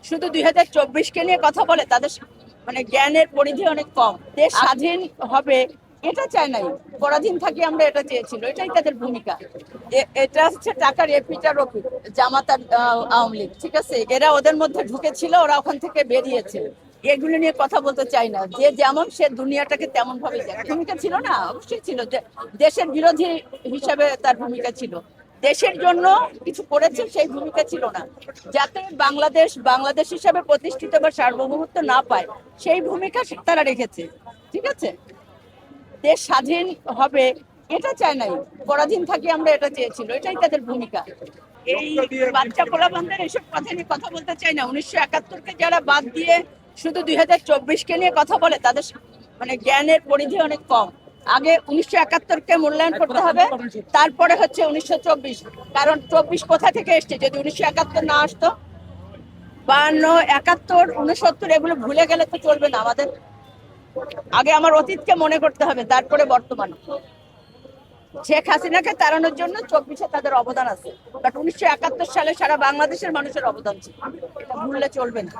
শুধু 2024-কে নিয়ে কথা বলে তাদের মানে জ্ঞানের পরিধি অনেক কম। দেশ স্বাধীন হবে এটা চায় নাই, পরাধীন থাকি আমরা এটা চেয়েছিল, এটাই তাদের ভূমিকা। এটা হচ্ছে টাকার এপিটার ওপিট, জামাত আর আওয়ামী লীগ, ঠিক আছে, এরা ওদের মধ্যে ঢুকেছিল, ওরা ওখান থেকে বেরিয়েছে। এগুলো নিয়ে কথা বলতে চাই না, যে যেমন সে দুনিয়াটাকে তেমন ভাবে ভূমিকা ছিল না, অবশ্যই ছিল যে দেশের বিরোধী হিসাবে তার ভূমিকা ছিল, দেশের জন্য কিছু করেছে সেই ভূমিকা ছিল না, যাতে বাংলাদেশ বাংলাদেশ হিসাবে প্রতিষ্ঠিত বা সার্বভৌমত্ব না পায় সেই ভূমিকা তারা রেখেছে। ঠিক আছে, দেশ স্বাধীন হবে এটা চায় নাই, পরাধীন থাকি আমরা এটা চেয়েছিল, এটাই তাদের ভূমিকা। এই বাচ্চা পোলাপানদের এসব কথা নিয়ে কথা বলতে চাই না। 1971-কে যারা বাদ দিয়ে শুধু 2024-কে নিয়ে কথা বলে তাদের মানে জ্ঞানের পরিধি অনেক কম। আগে 1971-কে মূল্যায়ন করতে হবে, তারপরে হচ্ছে 1924, কারণ 24 কোথা থেকে এসছে? যদি 1971 না আসতো, 52, 71, 69 এগুলো ভুলে গেলে তো চলবে না আমাদের। আগে আমার অতীতকে মনে করতে হবে, তারপরে বর্তমান। শেখ হাসিনাকে তাড়ানোর জন্য 24-এ তাদের অবদান আছে, বাট 1971 সালে সারা বাংলাদেশের মানুষের অবদান ছিল, এটা ভুললে চলবে না।